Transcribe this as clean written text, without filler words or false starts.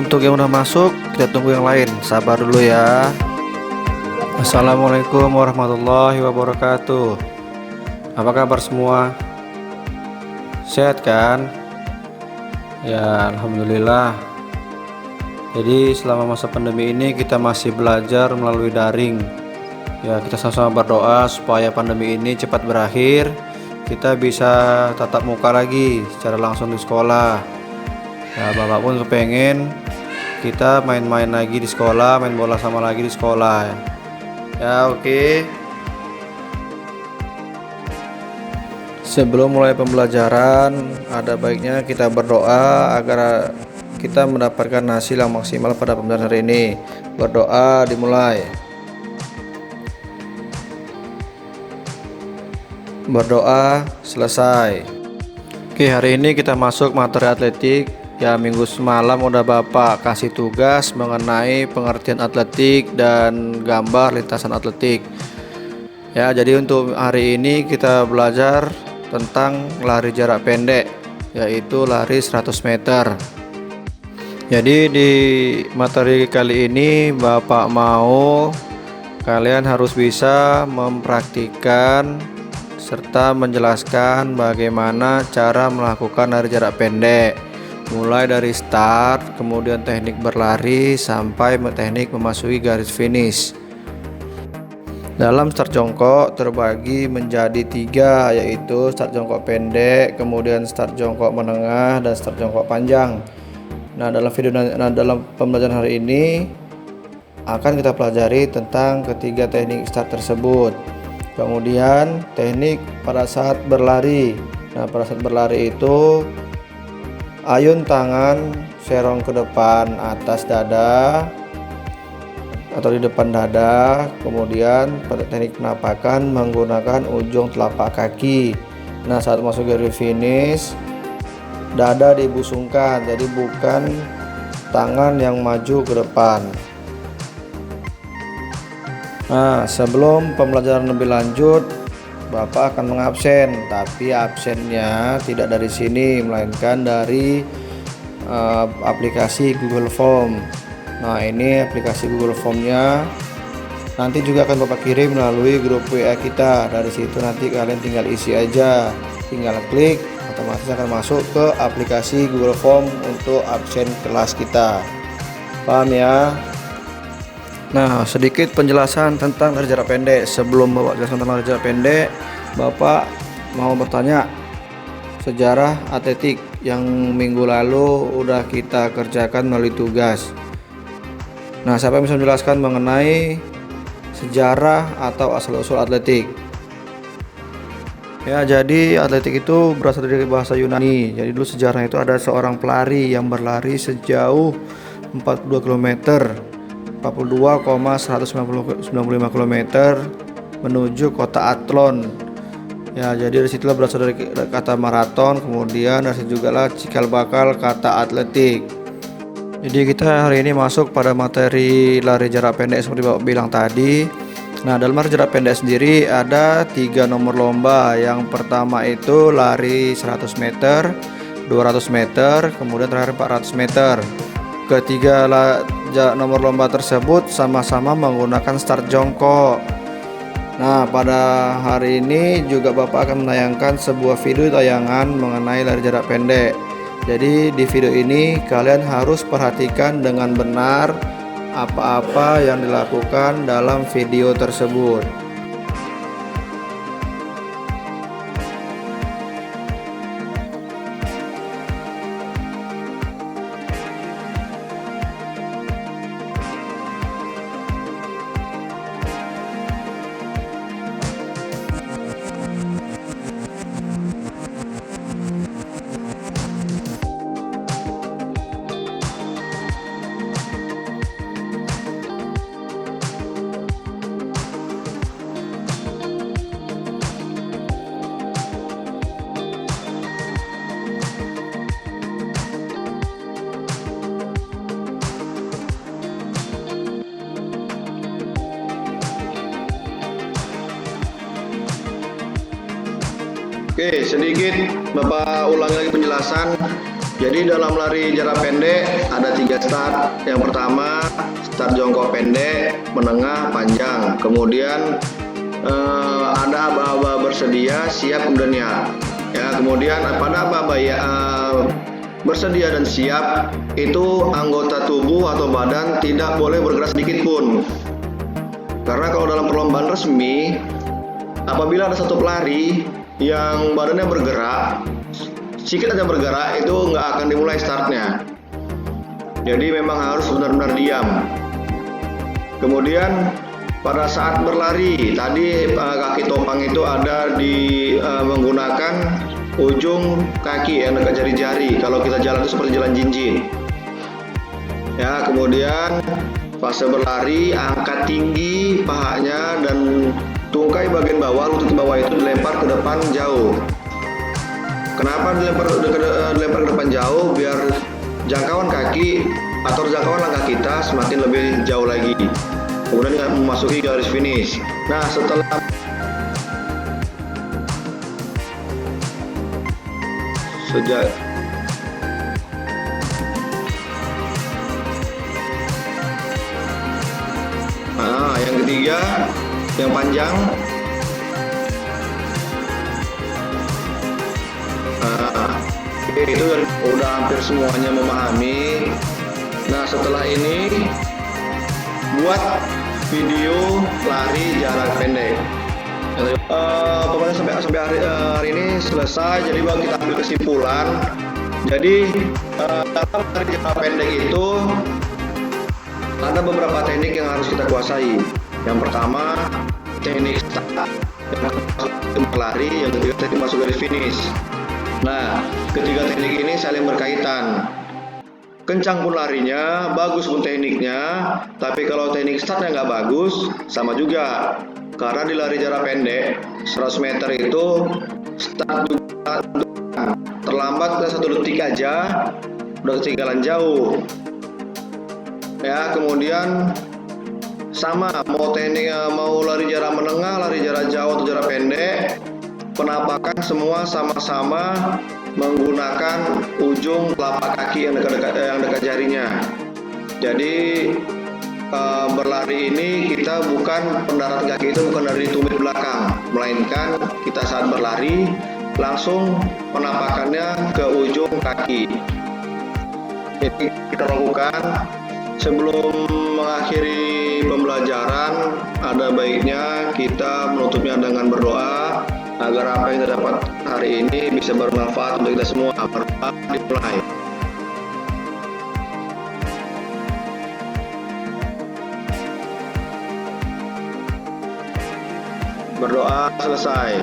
Untuk yang udah masuk, kita tunggu yang lain. Sabar dulu ya. Assalamualaikum warahmatullahi wabarakatuh. Apa kabar semua? Sehat kan? Ya, alhamdulillah. Jadi selama masa pandemi ini kita masih belajar melalui daring. Ya, kita sama-sama berdoa supaya pandemi ini cepat berakhir. Kita bisa tatap muka lagi secara langsung di sekolah. Ya, Bapak pun kepengen kita main-main lagi di sekolah, main bola sama lagi di sekolah. Ya, oke. Sebelum mulai pembelajaran, ada baiknya kita berdoa agar kita mendapatkan hasil yang maksimal pada pembelajaran hari ini. Berdoa dimulai. Berdoa selesai. Oke, hari ini kita masuk materi atletik. Ya, minggu semalam udah Bapak kasih tugas mengenai pengertian atletik dan gambar lintasan atletik. Ya, jadi untuk hari ini kita belajar tentang lari jarak pendek, yaitu lari 100 meter. Jadi di materi kali ini Bapak mau kalian harus bisa mempraktikkan serta menjelaskan bagaimana cara melakukan lari jarak pendek, mulai dari start, kemudian teknik berlari sampai teknik memasuki garis finish. Dalam start jongkok terbagi menjadi 3, yaitu start jongkok pendek, kemudian start jongkok menengah, dan start jongkok panjang. Dalam pembelajaran hari ini akan kita pelajari tentang ketiga teknik start tersebut. Kemudian teknik pada saat berlari. Pada saat berlari itu ayun tangan serong ke depan atas dada atau di depan dada. Kemudian pada teknik penapakan menggunakan ujung telapak kaki. Saat masuk garis finish, dada dibusungkan, jadi bukan tangan yang maju ke depan. Sebelum pembelajaran lebih lanjut, Bapak akan mengabsen, tapi absennya tidak dari sini, melainkan dari aplikasi Google Form. Ini aplikasi Google Formnya nanti juga akan Bapak kirim melalui grup WA kita. Dari situ nanti kalian tinggal isi aja, tinggal klik, otomatis akan masuk ke aplikasi Google Form untuk absen kelas kita. Paham ya? Sedikit penjelasan tentang lari jarak pendek. Sebelum Bapak jelaskan tentang lari jarak pendek, Bapak mau bertanya sejarah atletik yang minggu lalu udah kita kerjakan melalui tugas. Siapa yang bisa menjelaskan mengenai sejarah atau asal-usul atletik? Ya, jadi atletik itu berasal dari bahasa Yunani. Jadi dulu sejarahnya itu ada seorang pelari yang berlari sejauh 42 km 42,195 km menuju kota Athlone. Ya, jadi dari situlah berasal dari kata maraton, kemudian dari situ juga lah cikal bakal kata atletik. Jadi kita hari ini masuk pada materi lari jarak pendek seperti Bapak bilang tadi. Dalam lari jarak pendek sendiri ada 3 nomor lomba. Yang pertama itu lari 100 meter, 200 meter, kemudian terakhir 400 meter. Ketiga nomor lomba tersebut sama-sama menggunakan start jongkok. Pada hari ini juga Bapak akan menayangkan sebuah video tayangan mengenai lari jarak pendek. Jadi di video ini kalian harus perhatikan dengan benar apa-apa yang dilakukan dalam video tersebut. Oke, sedikit Bapak ulangi lagi penjelasan Jadi dalam lari jarak pendek ada 3 start. Yang pertama start jongkok pendek, menengah, panjang. Kemudian ada aba-aba bersedia, siap, kemudian ya. Kemudian pada aba-aba bersedia dan siap itu anggota tubuh atau badan tidak boleh bergerak sedikit pun. Karena kalau dalam perlombaan resmi, apabila ada satu pelari yang badannya bergerak, sedikit aja bergerak, itu nggak akan dimulai startnya. Jadi memang harus benar-benar diam. Kemudian pada saat berlari, tadi kaki topang itu ada di menggunakan ujung kaki yang dekat jari-jari. Kalau kita jalan itu seperti jalan jinjin. Ya, kemudian fase berlari, angkat tinggi pahanya dan tungkai bagian bawah, lutut bawah itu dilempar ke depan jauh. Kenapa dilempar ke depan jauh? Biar jangkauan kaki atau jangkauan langkah kita semakin lebih jauh lagi. Kemudian memasuki garis finish. Nah, setelah yang ketiga, yang panjang. Itu udah hampir semuanya memahami. Nah, setelah ini buat video lari jarak pendek. Pokoknya sampai hari ini selesai. Jadi bang, kita ambil kesimpulan. Jadi dalam lari jarak pendek itu ada beberapa teknik yang harus kita kuasai. Yang pertama teknik start, yang kedua berlari, yang ketiga teknik masuk garis finish. Nah, ketiga teknik ini saling berkaitan. Kencang pun larinya, bagus pun tekniknya, tapi kalau teknik startnya nggak bagus, sama juga. Karena di lari jarak pendek, 100 meter itu start juga terlambat 1 detik aja, udah ketinggalan jauh. Ya, kemudian sama, mau lari jarak menengah, lari jarak jauh atau jarak pendek, penampakan semua sama-sama menggunakan ujung telapak kaki yang dekat jarinya. Jadi berlari ini kita bukan pendaratan kaki itu bukan dari tumit belakang, melainkan kita saat berlari langsung penampakannya ke ujung kaki. Jadi kita lakukan. Sebelum mengakhiri pembelajaran, ada baiknya kita menutupnya dengan berdoa agar apa yang kita dapat hari ini bisa bermanfaat untuk kita semua. Berdoa dimulai. Berdoa selesai.